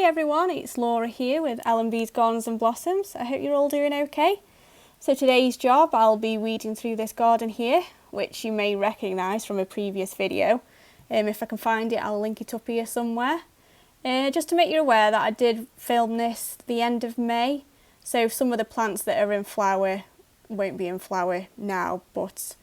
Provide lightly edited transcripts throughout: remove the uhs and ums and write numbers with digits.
everyone, it's Laura here with L&B's Gardens and Blossoms. I hope you're all doing okay. So today's job, I'll be weeding through this garden here, which you may recognise from a previous video. If I can find it, I'll link it up here somewhere. Just to make you aware that I did film this the end of May, so some of the plants that are in flower won't be in flower now, but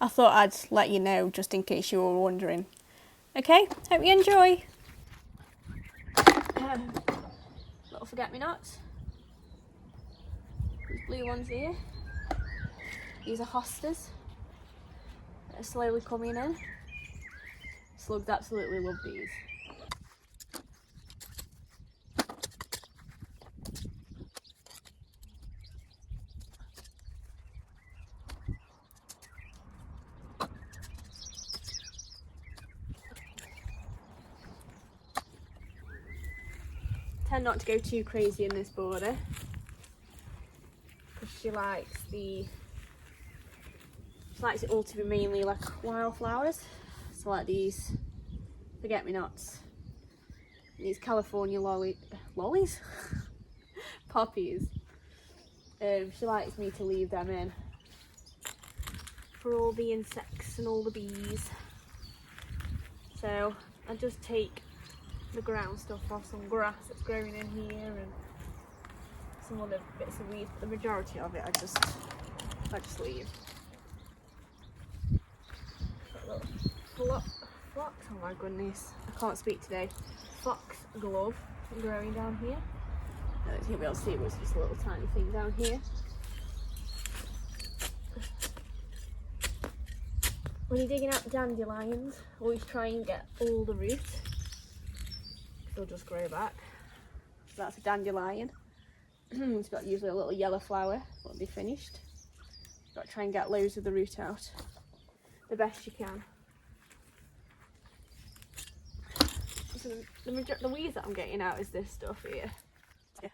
I thought I'd let you know just in case you were wondering. Okay, hope you enjoy. Little forget-me-nots. These blue ones here. These are hostas that are slowly coming in. Slugs absolutely love these. Tend not to go too crazy in this border because she likes it all to be mainly like wildflowers. So like these forget-me-nots, these California lollies, poppies. She likes me to leave them in for all the insects and all the bees. So I just take the ground stuff off, some grass that's growing in here and some other bits of weeds, but the majority of it I just leave. Got little fox, oh my goodness, I can't speak today. Foxglove growing down here. I don't think we'll see it, but it's just a little tiny thing down here. When you're digging out dandelions, always try and get all the roots. They'll just grow back. So that's a dandelion. It's got usually a little yellow flower, won't be finished. You've got to try and get loads of the root out the best you can. So the weeds that I'm getting out is this stuff here. Yeah.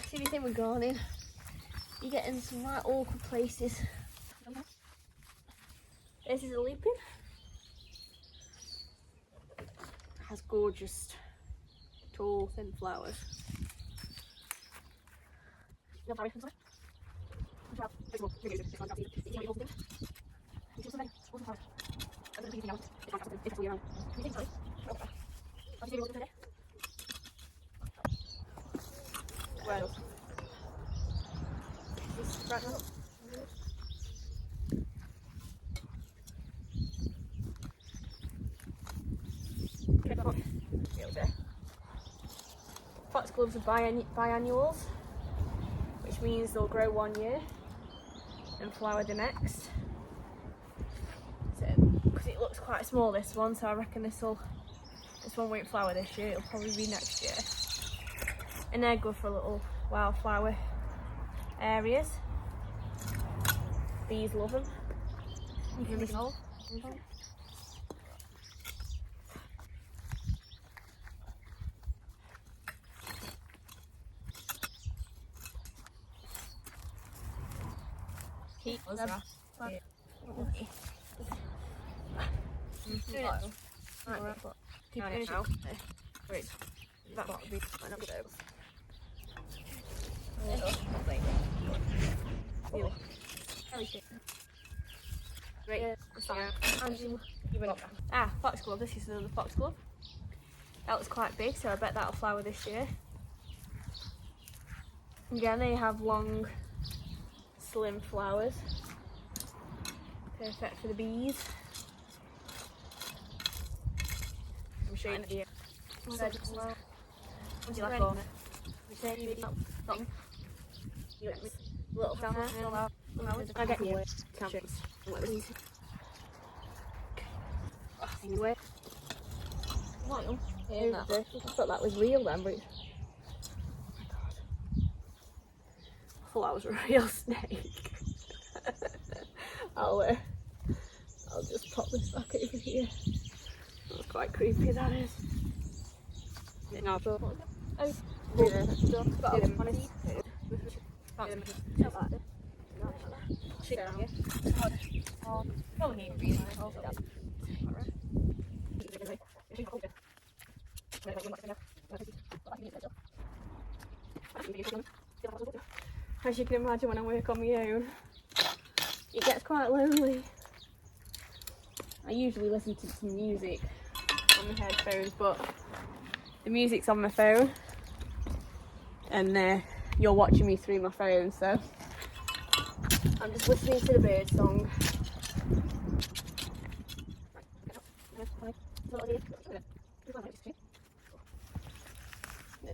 See, the thing with gardening, you get in some right awkward places. This is a lupin. It has gorgeous, tall, thin flowers. Well, foxgloves are biannuals, which means they'll grow 1 year and flower the next. So, because it looks quite small, this one, so I reckon this one won't flower this year. It'll probably be next year. And they're good for little wildflower areas. Bees love them. Keep them. Wait, that might be fine. Foxglove. This is the foxglove. That looks quite big, so I bet that'll flower this year. Again, they have long, slim flowers. Perfect for the bees. I'm showing you. Would you like on it? Little down there. I get you. Anyway. I thought that was real then, but oh my god. I thought that was a real snake. I'll just pop this back over here. That's quite creepy, that is. No, but as you can imagine, when I work on my own, it gets quite lonely. I usually listen to some music on my headphones, but the music's on my phone and you're watching me through my phone, so I'm just listening to the bird song.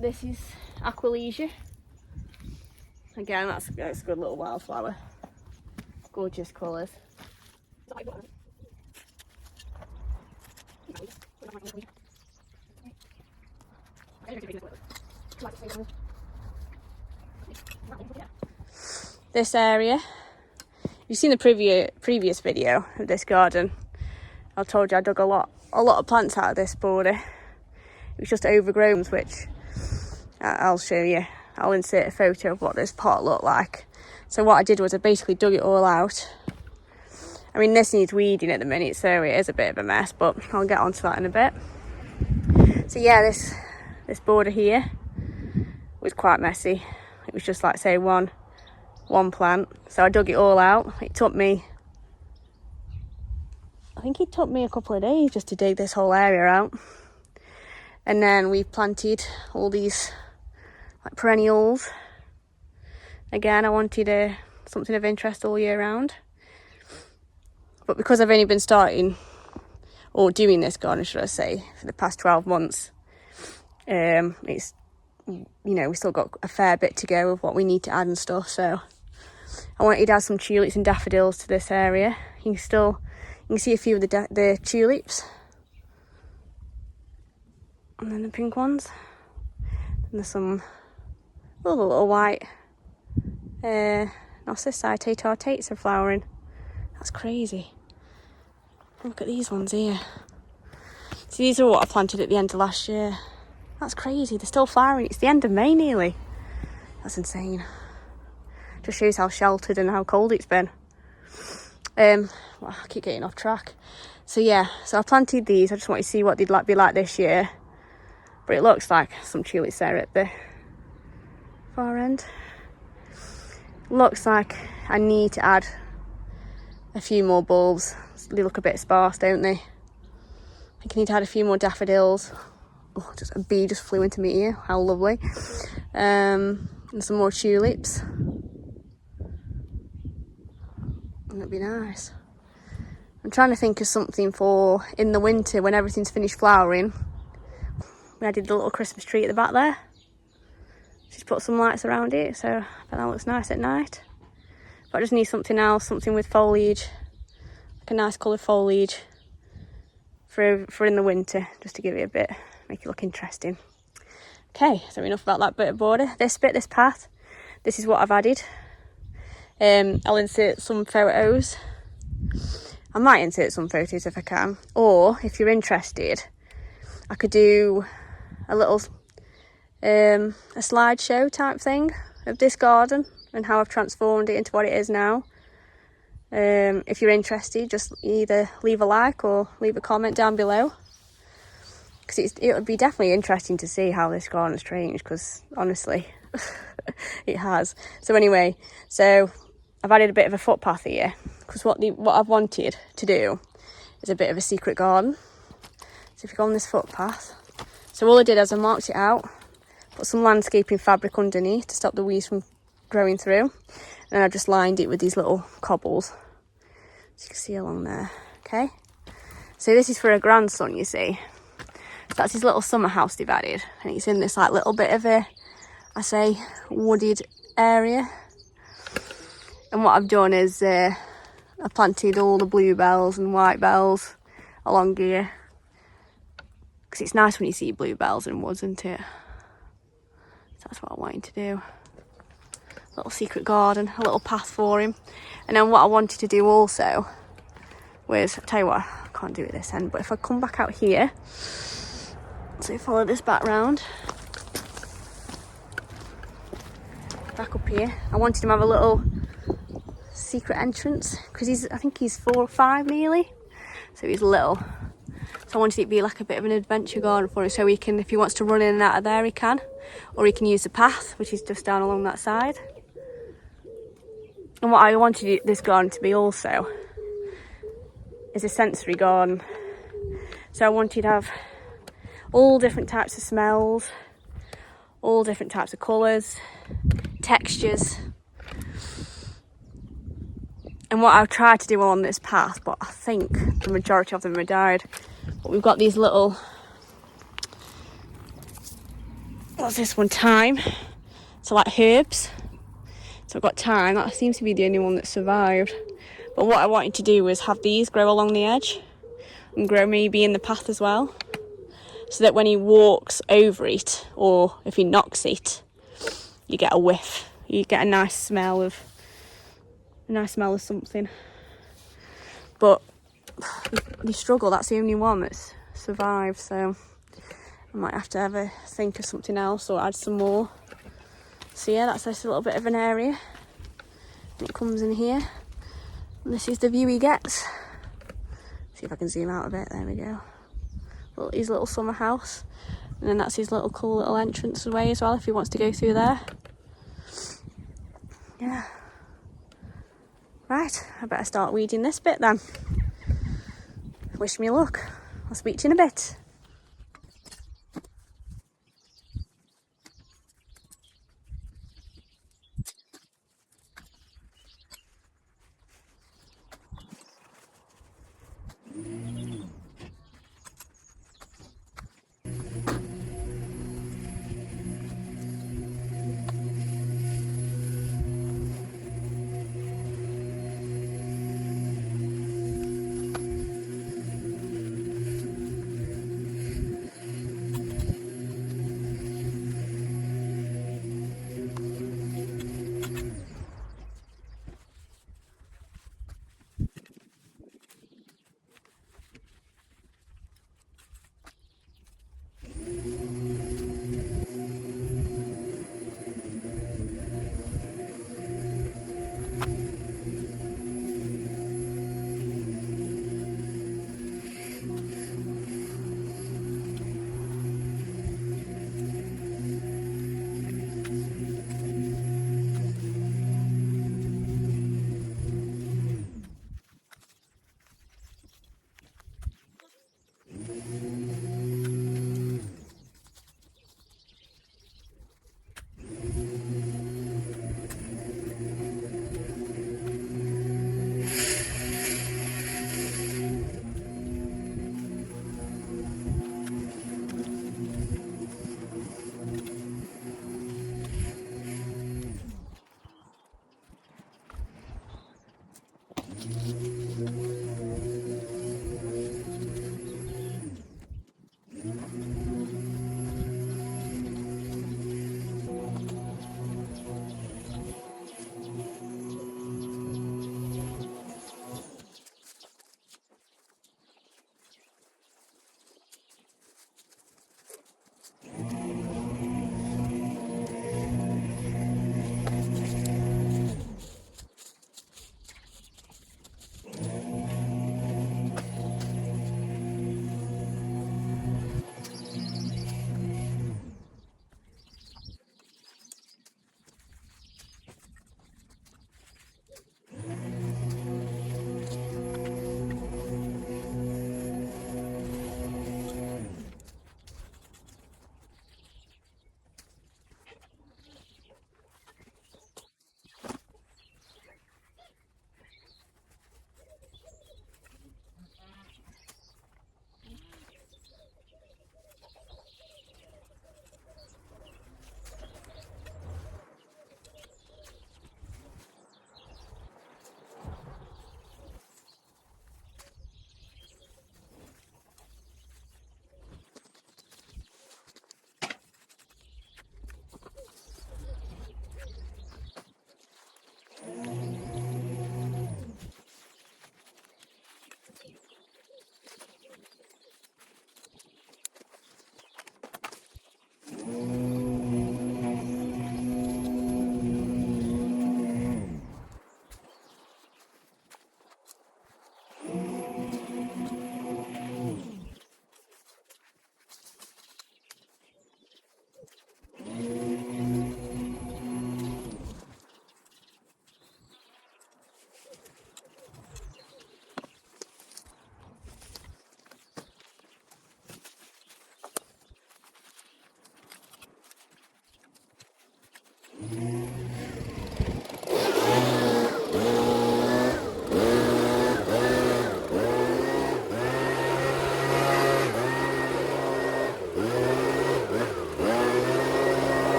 This is Aqualesia. Again, that's a good little wildflower. Gorgeous colours. This area, you've seen the previous video of this garden. I told you I dug a lot of plants out of this border. It was just overgrown, which I'll show you. I'll insert a photo of what this pot looked like. So what I did was I basically dug it all out. I mean, this needs weeding at the minute, so it is a bit of a mess, but I'll get onto that in a bit. So yeah, this border here was quite messy. It was just like, say, one plant. So I dug it all out. It took me, I think it took me a couple of days just to dig this whole area out. And then we planted all these like perennials. Again, I wanted something of interest all year round. But because I've only been starting, or doing this garden, should I say, for the past 12 months, it's, you know, we still got a fair bit to go of what we need to add and stuff. So I wanted to add some tulips and daffodils to this area. You can see a few of the tulips. And then the pink ones. And there's some little white narcissi tates are flowering. That's crazy. Look at these ones here. See, these are what I planted at the end of last year. That's crazy. They're still flowering. It's the end of May nearly. That's insane. Just shows how sheltered and how cold it's been. Well, I keep getting off track. So yeah, so I planted these. I just want to see what they'd be like this year. But it looks like some tulips there at the far end. Looks like I need to add a few more bulbs. They look a bit sparse, don't they? I think I need to add a few more daffodils. Oh, just a bee just flew into my ear. How lovely. And some more tulips. That'd be nice. I'm trying to think of something for in the winter when everything's finished flowering. I did the little Christmas tree at the back there. Just put some lights around it, so I bet that looks nice at night. But I just need something else, something with foliage, like a nice coloured foliage for in the winter, just to give it a bit, make it look interesting. Okay, so enough about that bit of border. This path, this is what I've added. I'll insert some photos. I might insert some photos if I can, or if you're interested, I could do a little a slideshow type thing of this garden and how I've transformed it into what it is now. If you're interested, just either leave a like or leave a comment down below, because it would be definitely interesting to see how this garden's changed, because honestly it has. So anyway, so I've added a bit of a footpath here, because what I've wanted to do is a bit of a secret garden. So if you go on this footpath, so all I did is I marked it out, put some landscaping fabric underneath to stop the weeds from growing through, and I just lined it with these little cobbles, so you can see along there. Okay, so this is for a grandson, you see. So that's his little summer house they've added, and it's in this like little bit of a, I say, wooded area. And what I've done is I planted all the bluebells and white bells along here, because it's nice when you see bluebells in woods, isn't it? So that's what I wanted to do. A little secret garden, a little path for him. And then what I wanted to do also was, I'll tell you what, can't do it this end, but if I come back out here, so follow this back round, back up here. I wanted him to have a little secret entrance because I think he's 4 or 5 nearly, so he's little. So I wanted it to be like a bit of an adventure garden for him, so he can, if he wants to run in and out of there, he can, or he can use the path, which is just down along that side. And what I wanted this garden to be also is a sensory garden. So I wanted to have all different types of smells, all different types of colours, textures. And what I've tried to do on this path, but I think the majority of them have died. But we've got these little, what's this one, thyme? So like herbs. So I've got thyme, that seems to be the only one that survived. But what I wanted to do was have these grow along the edge and grow maybe in the path as well, so that when he walks over it, or if he knocks it, you get a whiff. You get a nice smell of something. But they struggle. That's the only one that's survived. So I might have to have a think of something else or add some more. So yeah, that's just a little bit of an area. It comes in here. And this is the view he gets. See if I can zoom out a bit. There we go. His little summer house. And then that's his little cool little entrance away as well, if he wants to go through there. Yeah. Right, I better start weeding this bit then. Wish me luck. I'll speak to you in a bit.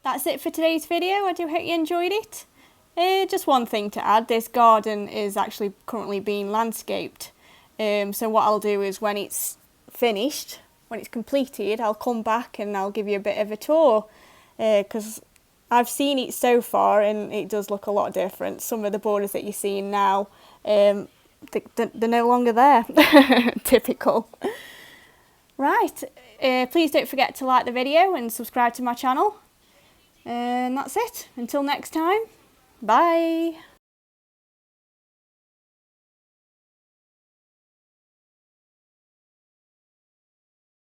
That's it for today's video. I do hope you enjoyed it. Just one thing to add, this garden is actually currently being landscaped. So what I'll do is when it's finished, when it's completed, I'll come back and I'll give you a bit of a tour. Because I've seen it so far and it does look a lot different. Some of the borders that you're seeing now, they're no longer there. Typical. Right, please don't forget to like the video and subscribe to my channel. And that's it. Until next time, bye.